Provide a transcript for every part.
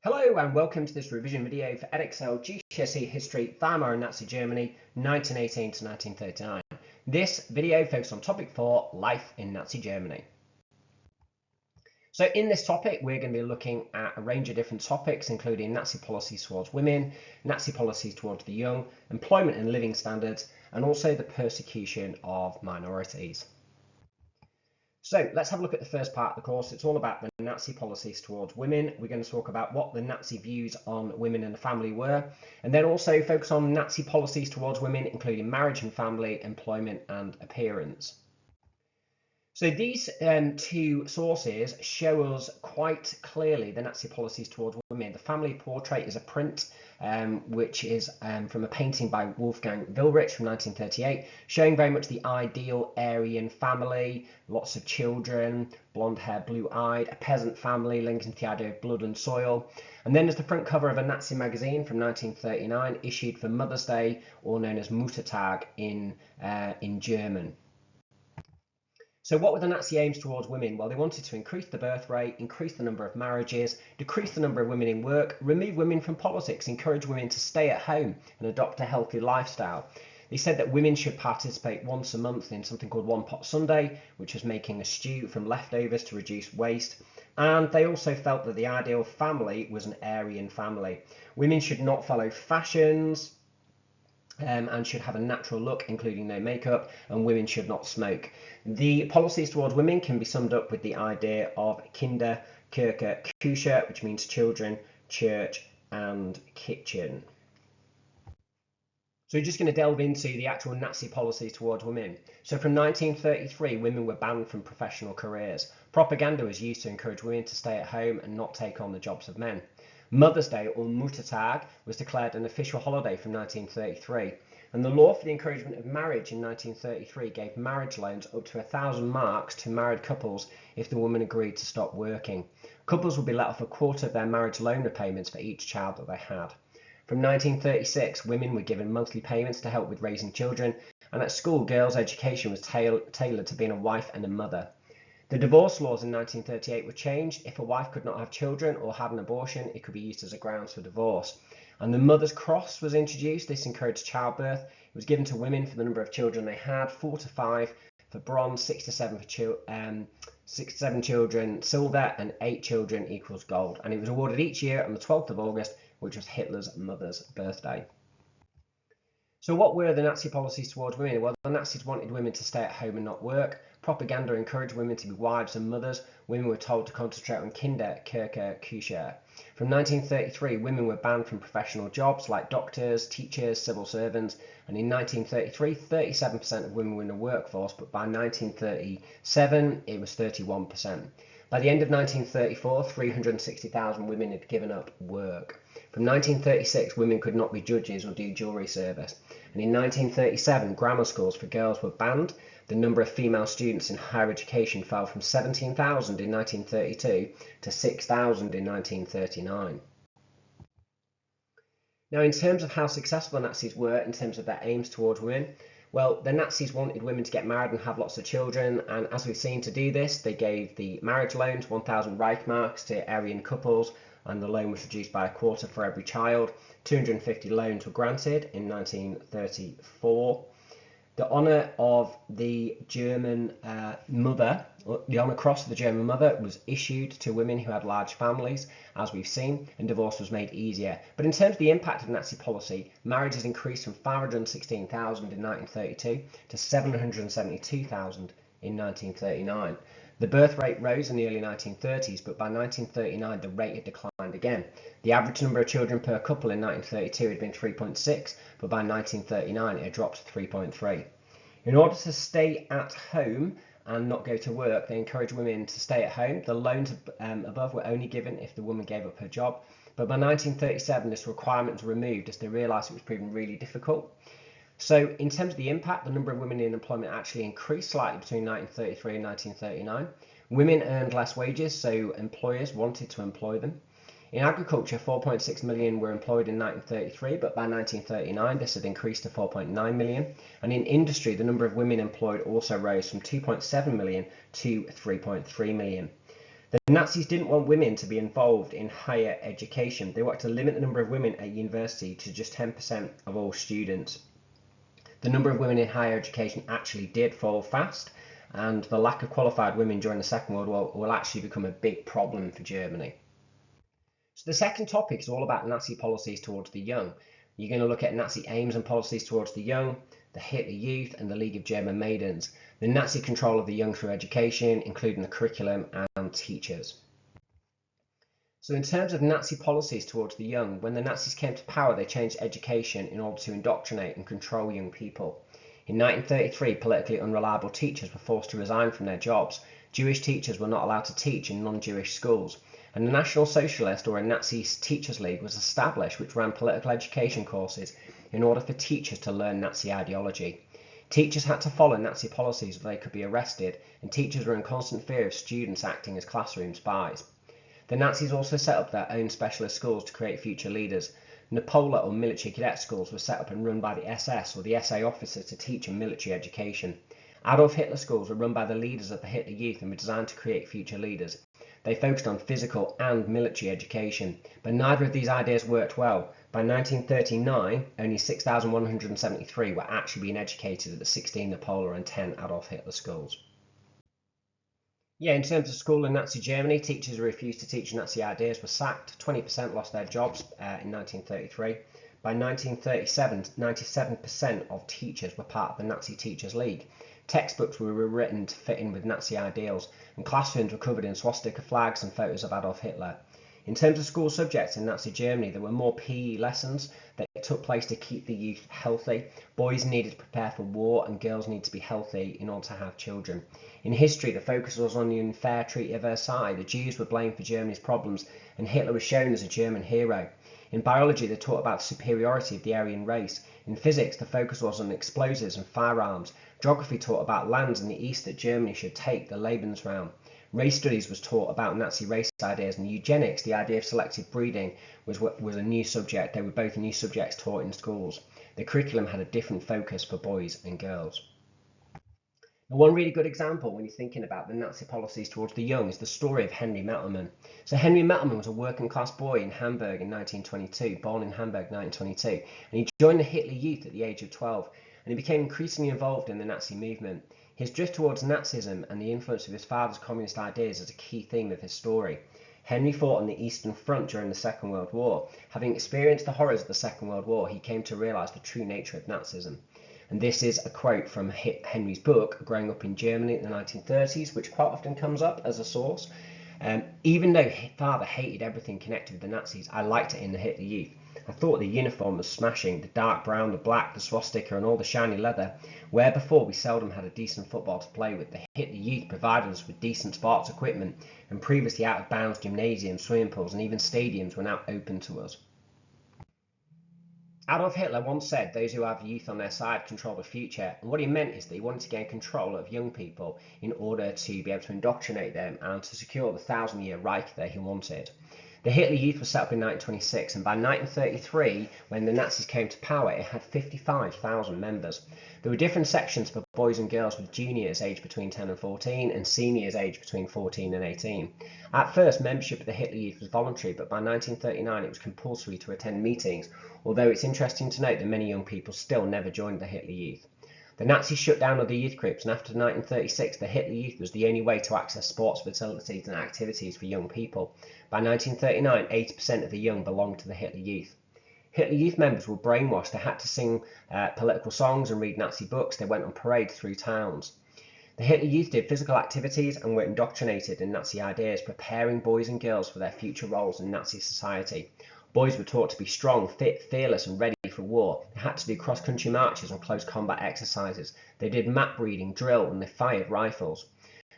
Hello and welcome to this revision video for Edexcel GCSE History, Weimar and Nazi Germany, 1918 to 1939. This video focuses on topic 4, life in Nazi Germany. So in this topic, we're going to be looking at a range of different topics, including Nazi policies towards women, Nazi policies towards the young, employment and living standards, and also the persecution of minorities. So let's have a look at the first part of the course. It's all about the Nazi policies towards women. We're going to talk about what the Nazi views on women and the family were, and then also focus on Nazi policies towards women, including marriage and family, employment and appearance. So these two sources show us quite clearly the Nazi policies towards women. The family portrait is a print which is from a painting by Wolfgang Willrich from 1938, showing very much the ideal Aryan family, lots of children, blonde hair, blue-eyed, a peasant family linking to the idea of blood and soil. And then there's the front cover of a Nazi magazine from 1939, issued for Mother's Day, or known as Muttertag in German. So what were the Nazi aims towards women? Well, they wanted to increase the birth rate, increase the number of marriages, decrease the number of women in work, remove women from politics, encourage women to stay at home and adopt a healthy lifestyle. They said that women should participate once a month in something called One Pot Sunday, which was making a stew from leftovers to reduce waste. And they also felt that the ideal family was an Aryan family. Women should not follow fashions, and should have a natural look, including no makeup, and women should not smoke. The policies towards women can be summed up with the idea of Kinder, Kirche, Küche, which means children, church, and kitchen. So we're just going to delve into the actual Nazi policies towards women. So from 1933, women were banned from professional careers. Propaganda was used to encourage women to stay at home and not take on the jobs of men. Mother's Day, or Muttertag, was declared an official holiday from 1933, and the law for the encouragement of marriage in 1933 gave marriage loans up to 1,000 marks to married couples if the woman agreed to stop working. Couples would be let off a quarter of their marriage loan repayments for each child that they had. From 1936, women were given monthly payments to help with raising children, and at school, girls' education was tailored to being a wife and a mother. The divorce laws in 1938 were changed. If a wife could not have children or had an abortion, it could be used as a grounds for divorce. And the Mother's Cross was introduced. This encouraged childbirth. It was given to women for the number of children they had, 4 to 5 for bronze, 6 to 7 for 6 to 7 children silver, and 8 children equals gold. And it was awarded each year on the 12th of August, which was Hitler's mother's birthday. So what were the Nazi policies towards women? Well, the Nazis wanted women to stay at home and not work. Propaganda encouraged women to be wives and mothers. Women were told to concentrate on Kinder, Kirche, Küche. From 1933, women were banned from professional jobs like doctors, teachers, civil servants. And in 1933, 37% of women were in the workforce, but by 1937, it was 31%. By the end of 1934, 360,000 women had given up work. From 1936, women could not be judges or do jury service. And in 1937, grammar schools for girls were banned. The number of female students in higher education fell from 17,000 in 1932 to 6,000 in 1939. Now, in terms of how successful the Nazis were in terms of their aims towards women, well, the Nazis wanted women to get married and have lots of children, and as we've seen, to do this, they gave the marriage loans, 1,000 Reichmarks, to Aryan couples, and the loan was reduced by a quarter for every child. 250 loans were granted in 1934. The honour of the German mother, the honour cross of the German mother, was issued to women who had large families, as we've seen, and divorce was made easier. But in terms of the impact of Nazi policy, marriages increased from 516,000 in 1932 to 772,000 in 1939. The birth rate rose in the early 1930s, but by 1939 the rate had declined again. The average number of children per couple in 1932 had been 3.6, but by 1939 it had dropped to 3.3. In order to stay at home and not go to work, they encouraged women to stay at home. The loans above were only given if the woman gave up her job, but by 1937 this requirement was removed as they realised it was proving really difficult. So in terms of the impact, the number of women in employment actually increased slightly between 1933 and 1939. Women earned less wages, so employers wanted to employ them. In agriculture, 4.6 million were employed in 1933, but by 1939 this had increased to 4.9 million. And in industry, the number of women employed also rose from 2.7 million to 3.3 million. The Nazis didn't want women to be involved in higher education. They wanted to limit the number of women at university to just 10% of all students. The number of women in higher education actually did fall fast, and the lack of qualified women during the Second World War will actually become a big problem for Germany. So the second topic is all about Nazi policies towards the young. You're going to look at Nazi aims and policies towards the young, the Hitler Youth, and the League of German Maidens, the Nazi control of the young through education, including the curriculum and teachers. So in terms of Nazi policies towards the young, when the Nazis came to power, they changed education in order to indoctrinate and control young people. In 1933, politically unreliable teachers were forced to resign from their jobs. Jewish teachers were not allowed to teach in non-Jewish schools. And the National Socialist, or a Nazi Teachers League, was established, which ran political education courses in order for teachers to learn Nazi ideology. Teachers had to follow Nazi policies or they could be arrested, and teachers were in constant fear of students acting as classroom spies. The Nazis also set up their own specialist schools to create future leaders. Napola, or military cadet schools, were set up and run by the SS, or the SA officers, to teach a military education. Adolf Hitler schools were run by the leaders of the Hitler Youth and were designed to create future leaders. They focused on physical and military education, but neither of these ideas worked well. By 1939, only 6,173 were actually being educated at the 16 Napola and 10 Adolf Hitler schools. In terms of school in Nazi Germany, teachers who refused to teach Nazi ideas were sacked. 20% lost their jobs in 1933. By 1937, 97% of teachers were part of the Nazi Teachers League. Textbooks were rewritten to fit in with Nazi ideals, and classrooms were covered in swastika flags and photos of Adolf Hitler. In terms of school subjects in Nazi Germany, there were more PE lessons that took place to keep the youth healthy. Boys needed to prepare for war, and girls needed to be healthy in order to have children. In history, the focus was on the unfair Treaty of Versailles. The Jews were blamed for Germany's problems, and Hitler was shown as a German hero. In biology, they taught about the superiority of the Aryan race. In physics, the focus was on explosives and firearms. Geography taught about lands in the east that Germany should take, the Lebensraum. Race studies was taught about Nazi race ideas, and eugenics, the idea of selective breeding, was a new subject. They were both new subjects taught in schools. The curriculum had a different focus for boys and girls. And one really good example when you're thinking about the Nazi policies towards the young is the story of Henry Mettelmann. So Henry Mettelmann was a working class boy in Hamburg in 1922, born in Hamburg 1922, and he joined the Hitler Youth at the age of 12, and he became increasingly involved in the Nazi movement. His drift towards Nazism and the influence of his father's communist ideas is a key theme of his story. Henry fought on the Eastern Front during the Second World War. Having experienced the horrors of the Second World War, he came to realise the true nature of Nazism. And this is a quote from Henry's book, Growing Up in Germany in the 1930s, which quite often comes up as a source. Even though father hated everything connected with the Nazis, I liked it in the Hitler Youth. I thought the uniform was smashing, the dark brown, the black, the swastika and all the shiny leather. Where before we seldom had a decent football to play with, the Hitler Youth provided us with decent sports equipment, and previously out of bounds gymnasiums, swimming pools and even stadiums were now open to us. Adolf Hitler once said those who have youth on their side control the future, and what he meant is that he wanted to gain control of young people in order to be able to indoctrinate them and to secure the 1,000-year Reich that he wanted. The Hitler Youth was set up in 1926, and by 1933, when the Nazis came to power, it had 55,000 members. There were different sections for boys and girls, with juniors aged between 10 and 14 and seniors aged between 14 and 18. At first, membership of the Hitler Youth was voluntary, but by 1939 it was compulsory to attend meetings, although it's interesting to note that many young people still never joined the Hitler Youth. The Nazis shut down other youth groups, and after 1936 the Hitler Youth was the only way to access sports facilities and activities for young people. By 1939, 80% of the young belonged to the Hitler Youth. Hitler Youth members were brainwashed. They had to sing political songs and read Nazi books. They went on parade through towns. The Hitler Youth did physical activities and were indoctrinated in Nazi ideas, preparing boys and girls for their future roles in Nazi society. Boys were taught to be strong, fit, fearless and ready for war. They had to do cross-country marches and close combat exercises. They did map reading, drill and they fired rifles.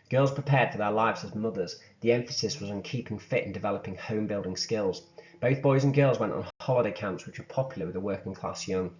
Girls prepared for their lives as mothers. The emphasis was on keeping fit and developing home-building skills. Both boys and girls went on holiday camps, which were popular with the working class young.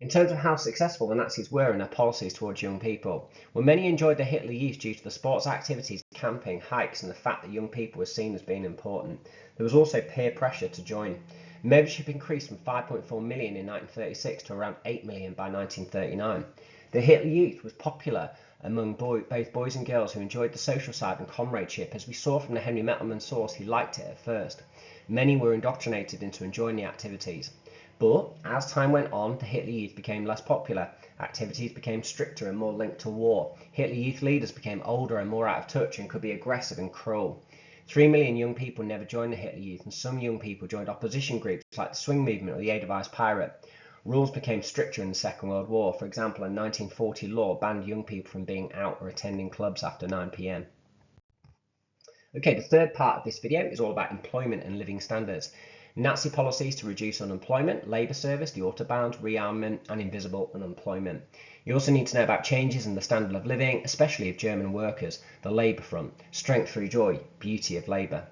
In terms of how successful the Nazis were in their policies towards young people, well, many enjoyed the Hitler Youth due to the sports activities, camping, hikes and the fact that young people were seen as being important. There was also peer pressure to join. Membership increased from 5.4 million in 1936 to around 8 million by 1939. The Hitler Youth was popular among both boys and girls who enjoyed the social side and comradeship, as we saw from the Henry Mettleman source who liked it at first. Many were indoctrinated into enjoying the activities. But as time went on, the Hitler Youth became less popular. Activities became stricter and more linked to war. Hitler Youth leaders became older and more out of touch and could be aggressive and cruel. 3 million young people never joined the Hitler Youth, and some young people joined opposition groups like the Swing Movement or the Edelweiss Pirate. Rules became stricter in the Second World War. For example, a 1940 law banned young people from being out or attending clubs after 9 p.m. Okay, the third part of this video is all about employment and living standards. Nazi policies to reduce unemployment, labour service, the Autobahn, rearmament and invisible unemployment. You also need to know about changes in the standard of living, especially of German workers, the Labour Front, strength through joy, beauty of labour.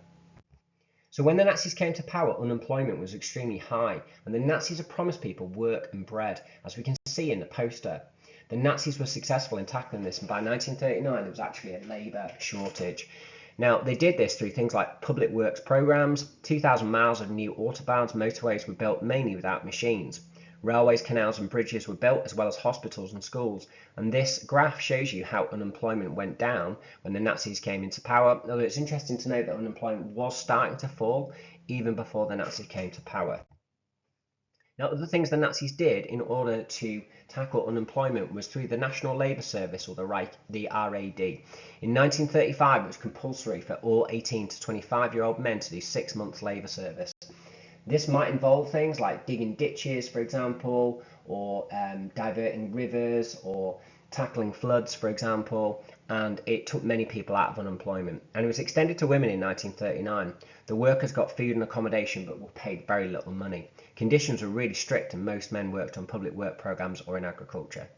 So when the Nazis came to power, unemployment was extremely high, and the Nazis had promised people work and bread, as we can see in the poster. The Nazis were successful in tackling this, and by 1939 there was actually a labour shortage. Now, they did this through things like public works programs. 2,000 miles of new autobahns, motorways were built mainly without machines. Railways, canals and bridges were built, as well as hospitals and schools. And this graph shows you how unemployment went down when the Nazis came into power. Although it's interesting to note that unemployment was starting to fall even before the Nazis came to power. Now, other things the Nazis did in order to tackle unemployment was through the National Labour Service, or the RAD. In 1935, it was compulsory for all 18 to 25-year-old men to do 6 months labour service. This might involve things like digging ditches, for example, or diverting rivers, or tackling floods, for example, and it took many people out of unemployment. And it was extended to women in 1939. The workers got food and accommodation but were paid very little money. Conditions were really strict and most men worked on public work programs or in agriculture.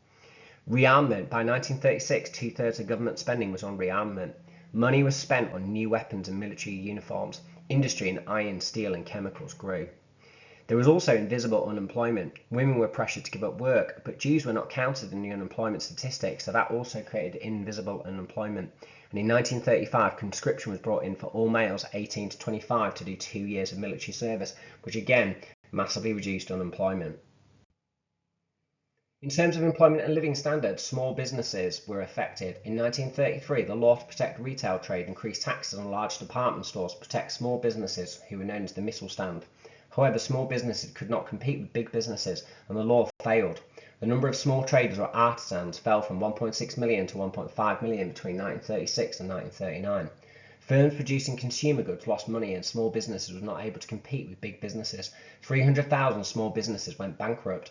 Rearmament. By 1936, 2/3 of government spending was on rearmament. Money was spent on new weapons and military uniforms. Industry in iron, steel and chemicals grew. There was also invisible unemployment. Women were pressured to give up work, but Jews were not counted in the unemployment statistics, so that also created invisible unemployment. And in 1935, conscription was brought in for all males 18 to 25 to do 2 years of military service, which again massively reduced unemployment. In terms of employment and living standards, small businesses were affected. In 1933, the law to protect retail trade increased taxes on large department stores to protect small businesses, who were known as the Mittelstand. However, small businesses could not compete with big businesses, and the law failed. The number of small traders or artisans fell from 1.6 million to 1.5 million between 1936 and 1939. Firms producing consumer goods lost money and small businesses were not able to compete with big businesses. 300,000 small businesses went bankrupt.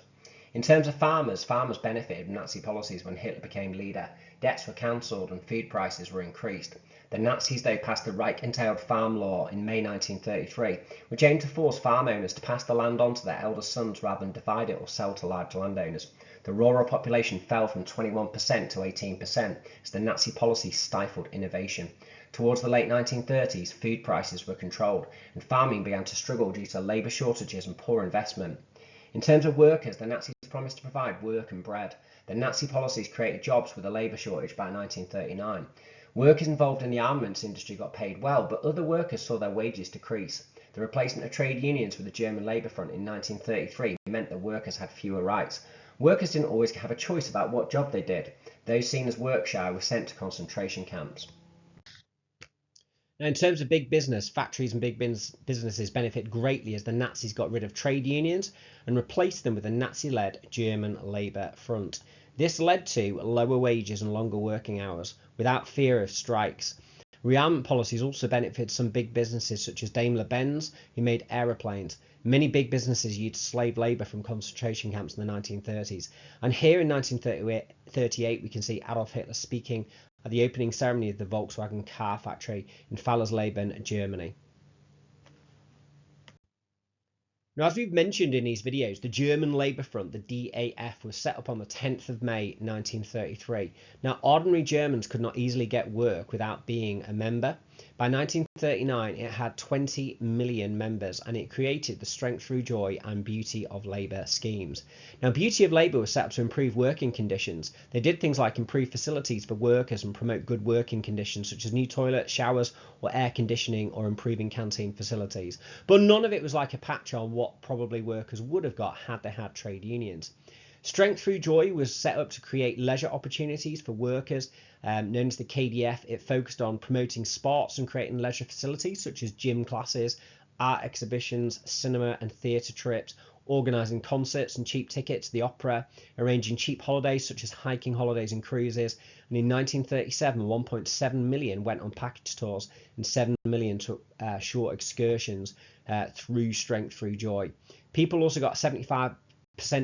In terms of farmers benefited from Nazi policies when Hitler became leader. Debts were cancelled and food prices were increased. The Nazis, though, passed the Reich-entailed farm law in May 1933, which aimed to force farm owners to pass the land on to their eldest sons rather than divide it or sell to large landowners. The rural population fell from 21% to 18% as the Nazi policy stifled innovation. Towards the late 1930s, food prices were controlled and farming began to struggle due to labour shortages and poor investment. In terms of workers, the Nazis promised to provide work and bread. The Nazi policies created jobs with a labour shortage by 1939. Workers involved in the armaments industry got paid well, but other workers saw their wages decrease. The replacement of trade unions with the German Labour Front in 1933 meant that workers had fewer rights. Workers didn't always have a choice about what job they did. Those seen as work shy were sent to concentration camps. Now, in terms of big business, factories and big businesses benefit greatly as the Nazis got rid of trade unions and replaced them with a Nazi-led German Labour Front. This led to lower wages and longer working hours without fear of strikes. Rearmament policies also benefited some big businesses such as Daimler-Benz, who made aeroplanes. Many big businesses used slave labour from concentration camps in the 1930s. And here in 1938 we can see Adolf Hitler speaking at the opening ceremony of the Volkswagen car factory in Fallersleben, Germany. Now, as we've mentioned in these videos, the German Labour Front, the DAF, was set up on the 10th of May 1933. Now, ordinary Germans could not easily get work without being a member. By 1939, it had 20 million members and it created the Strength Through Joy and Beauty of Labour schemes. Now, Beauty of Labour was set up to improve working conditions. They did things like improve facilities for workers and promote good working conditions such as new toilets, showers or air conditioning or improving canteen facilities. But none of it was like a patch on what probably workers would have got had they had trade unions. Strength Through Joy was set up to create leisure opportunities for workers, known as the KDF. It focused on promoting sports and creating leisure facilities such as gym classes, art exhibitions, cinema and theatre trips, organising concerts and cheap tickets to the opera, arranging cheap holidays such as hiking holidays and cruises. And in 1937, 1.7 million went on package tours and 7 million took short excursions through Strength Through Joy. People also got a 75%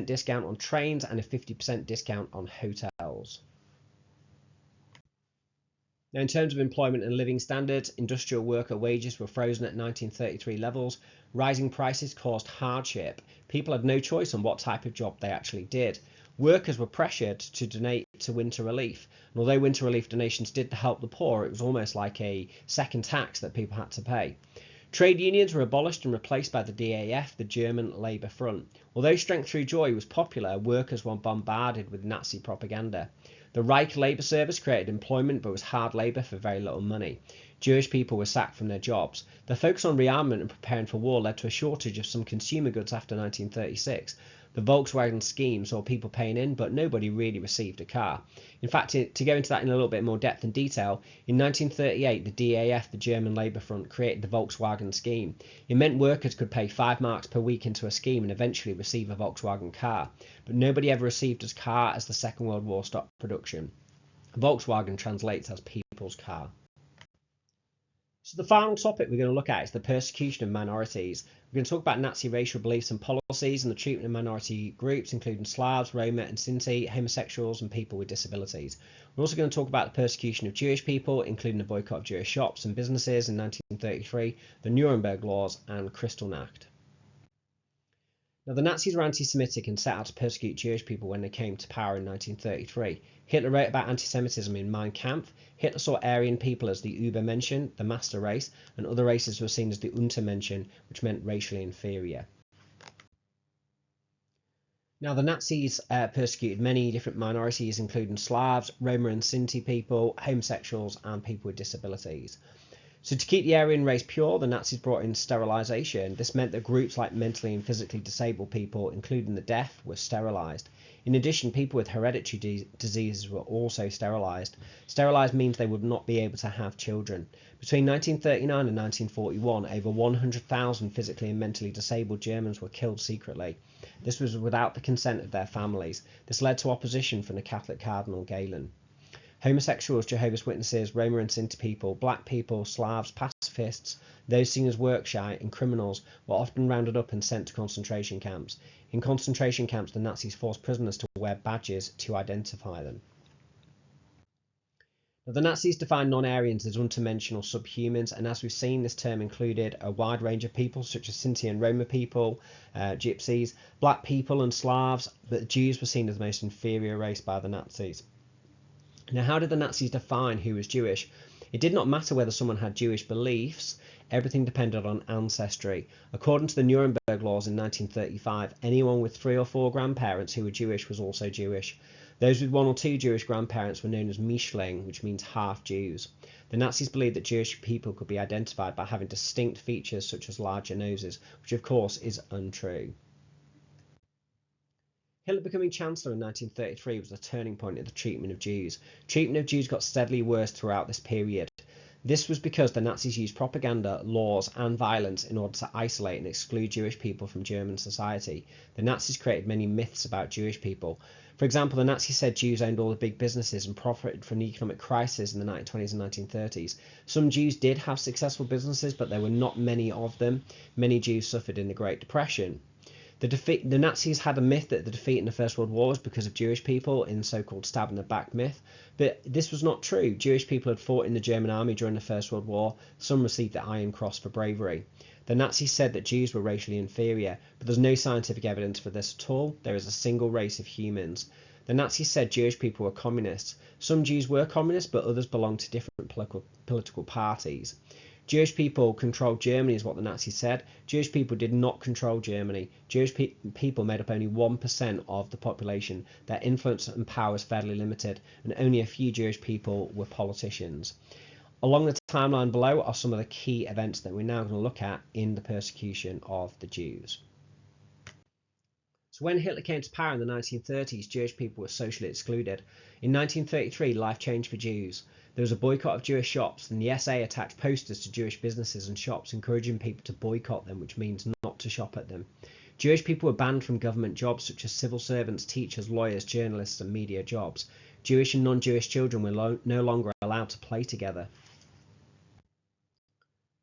discount on trains and a 50% discount on hotels. Now, in terms of employment and living standards, industrial worker wages were frozen at 1933 levels. Rising prices caused hardship. People had no choice on what type of job they actually did. Workers were pressured to donate to winter relief. And although winter relief donations did help the poor, it was almost like a second tax that people had to pay. Trade unions were abolished and replaced by the DAF, the German Labour Front. Although Strength Through Joy was popular, workers were bombarded with Nazi propaganda. The Reich Labour Service created employment but was hard labour for very little money. Jewish people were sacked from their jobs. The focus on rearmament and preparing for war led to a shortage of some consumer goods after 1936. The Volkswagen scheme saw people paying in, but nobody really received a car. In fact, to go into that in a little bit more depth and detail, in 1938, the DAF, the German Labour Front, created the Volkswagen scheme. It meant workers could pay 5 marks per week into a scheme and eventually receive a Volkswagen car. But nobody ever received a car as the Second World War stopped production. Volkswagen translates as people's car. So the final topic we're going to look at is the persecution of minorities. We're going to talk about Nazi racial beliefs and policies and the treatment of minority groups, including Slavs, Roma and Sinti, homosexuals and people with disabilities. We're also going to talk about the persecution of Jewish people, including the boycott of Jewish shops and businesses in 1933, the Nuremberg laws and Kristallnacht. Now, the Nazis were anti-Semitic and set out to persecute Jewish people when they came to power in 1933. Hitler wrote about anti-Semitism in Mein Kampf. Hitler saw Aryan people as the Übermenschen, the master race, and other races were seen as the Untermenschen, which meant racially inferior. Now, the Nazis persecuted many different minorities, including Slavs, Roma and Sinti people, homosexuals, and people with disabilities. So to keep the Aryan race pure, the Nazis brought in sterilisation. This meant that groups like mentally and physically disabled people, including the deaf, were sterilised. In addition, people with hereditary diseases were also sterilised. Sterilised means they would not be able to have children. Between 1939 and 1941, over 100,000 physically and mentally disabled Germans were killed secretly. This was without the consent of their families. This led to opposition from the Catholic Cardinal Galen. Homosexuals, Jehovah's Witnesses, Roma and Sinti people, black people, Slavs, pacifists, those seen as work shy and criminals were often rounded up and sent to concentration camps. In concentration camps, the Nazis forced prisoners to wear badges to identify them. Now, the Nazis defined non-Aryans as Untermenschen or subhumans, and as we've seen, this term included a wide range of people such as Sinti and Roma people, Gypsies, black people and Slavs, but Jews were seen as the most inferior race by the Nazis. Now, how did the Nazis define who was Jewish? It did not matter whether someone had Jewish beliefs, everything depended on ancestry. According to the Nuremberg laws in 1935, anyone with 3 or 4 grandparents who were Jewish was also Jewish. Those with 1 or 2 Jewish grandparents were known as Mischling, which means half Jews. The Nazis believed that Jewish people could be identified by having distinct features such as larger noses, which of course is untrue. Hitler becoming Chancellor in 1933 was a turning point in the treatment of Jews. Treatment of Jews got steadily worse throughout this period. This was because the Nazis used propaganda, laws and violence in order to isolate and exclude Jewish people from German society. The Nazis created many myths about Jewish people. For example, the Nazis said Jews owned all the big businesses and profited from the economic crisis in the 1920s and 1930s. Some Jews did have successful businesses, but there were not many of them. Many Jews suffered in the Great Depression. The Nazis had a myth that the defeat in the First World War was because of Jewish people, in so-called stab in the back myth, but this was not true. Jewish people had fought in the German army during the First World War. Some received the Iron Cross for bravery. The Nazis said that Jews were racially inferior, but there's no scientific evidence for this at all. There is a single race of humans. The Nazis said Jewish people were communists. Some Jews were communists, but others belonged to different political parties. Jewish people controlled Germany is what the Nazis said. Jewish people did not control Germany. Jewish people made up only 1% of the population. Their influence and power was fairly limited, and only a few Jewish people were politicians. Along the timeline below are some of the key events that we're now going to look at in the persecution of the Jews. So when Hitler came to power in the 1930s, Jewish people were socially excluded. In 1933, life changed for Jews. There was a boycott of Jewish shops, and the SA attached posters to Jewish businesses and shops, encouraging people to boycott them, which means not to shop at them. Jewish people were banned from government jobs such as civil servants, teachers, lawyers, journalists, and media jobs. Jewish and non-Jewish children were no longer allowed to play together.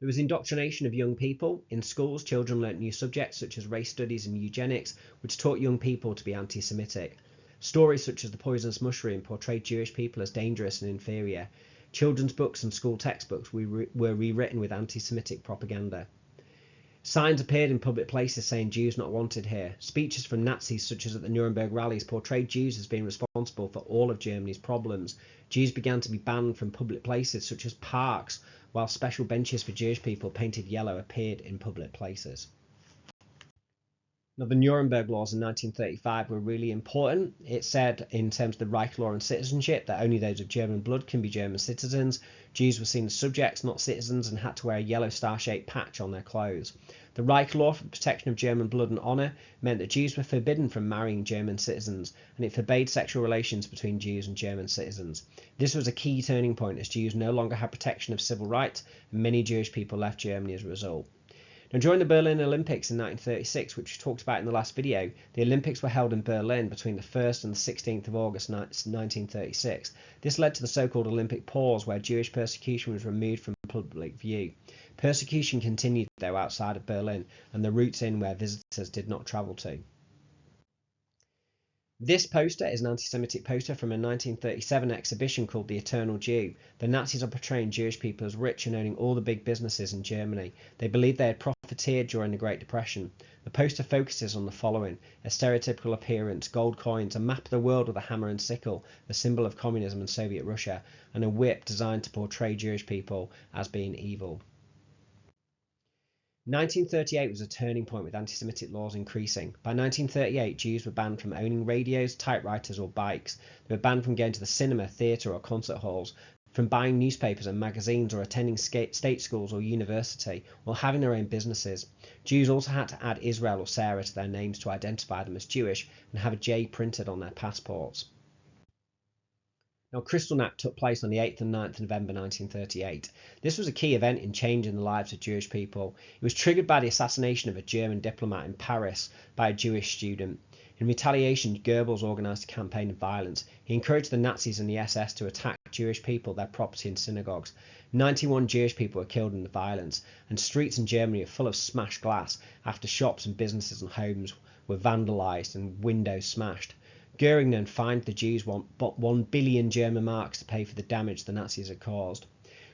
There was indoctrination of young people. In schools, children learnt new subjects such as race studies and eugenics, which taught young people to be anti-Semitic. Stories such as the poisonous mushroom portrayed Jewish people as dangerous and inferior. Children's books and school textbooks were rewritten with anti-Semitic propaganda. Signs appeared in public places saying Jews not wanted here. Speeches from Nazis such as at the Nuremberg rallies portrayed Jews as being responsible for all of Germany's problems. Jews began to be banned from public places such as parks, while special benches for Jewish people painted yellow appeared in public places. Now, the Nuremberg laws in 1935 were really important. It said, in terms of the Reich law and citizenship, that only those of German blood can be German citizens. Jews were seen as subjects, not citizens, and had to wear a yellow star-shaped patch on their clothes. The Reich law for the protection of German blood and honour meant that Jews were forbidden from marrying German citizens, and it forbade sexual relations between Jews and German citizens. This was a key turning point, as Jews no longer had protection of civil rights, and many Jewish people left Germany as a result. Now, during the Berlin Olympics in 1936, which we talked about in the last video, the Olympics were held in Berlin between the 1st and the 16th of August 1936. This led to the so-called Olympic pause, where Jewish persecution was removed from public view. Persecution continued, though, outside of Berlin, and the routes in where visitors did not travel to. This poster is an anti-Semitic poster from a 1937 exhibition called The Eternal Jew. The Nazis are portraying Jewish people as rich and owning all the big businesses in Germany. They believed they had profiteered during the Great Depression. The poster focuses on the following: a stereotypical appearance, gold coins, a map of the world with a hammer and sickle, the symbol of communism and Soviet Russia, and a whip designed to portray Jewish people as being evil. 1938 was a turning point with anti-Semitic laws increasing. By 1938, Jews were banned from owning radios, typewriters or bikes. They were banned from going to the cinema, theatre or concert halls, from buying newspapers and magazines or attending state schools or university, or having their own businesses. Jews also had to add Israel or Sarah to their names to identify them as Jewish and have a J printed on their passports. Now, Kristallnacht took place on the 8th and 9th of November 1938. This was a key event in changing the lives of Jewish people. It was triggered by the assassination of a German diplomat in Paris by a Jewish student. In retaliation, Goebbels organised a campaign of violence. He encouraged the Nazis and the SS to attack Jewish people, their property and synagogues. 91 Jewish people were killed in the violence, and streets in Germany are full of smashed glass after shops and businesses and homes were vandalised and windows smashed. Goering then fined the Jews 1 billion German marks to pay for the damage the Nazis had caused.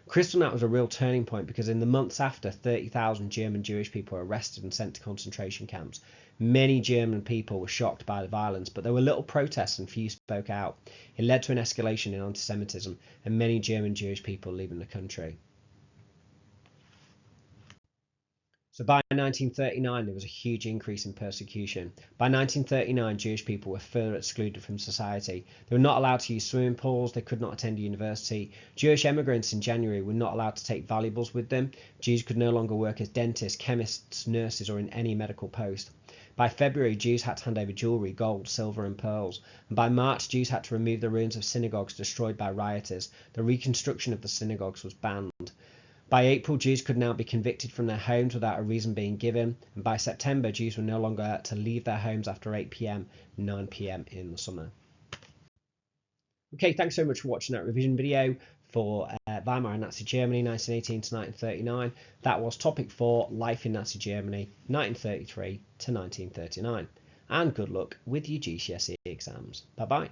Kristallnacht was a real turning point because in the months after, 30,000 German Jewish people were arrested and sent to concentration camps. Many German people were shocked by the violence, but there were little protests and few spoke out. It led to an escalation in anti-Semitism and many German Jewish people leaving the country. So by 1939, there was a huge increase in persecution. By 1939, Jewish people were further excluded from society. They were not allowed to use swimming pools, they could not attend university. Jewish immigrants in January were not allowed to take valuables with them. Jews could no longer work as dentists, chemists, nurses, or in any medical post. By February, Jews had to hand over jewellery, gold, silver and pearls. And by March, Jews had to remove the ruins of synagogues destroyed by rioters. The reconstruction of the synagogues was banned. By April, Jews could now be convicted from their homes without a reason being given, and by September, Jews were no longer to leave their homes after 8 p.m, 9 p.m. in the summer. Okay, thanks so much for watching that revision video for Weimar and Nazi Germany, 1918 to 1939. That was topic 4, Life in Nazi Germany, 1933 to 1939. And good luck with your GCSE exams. Bye-bye.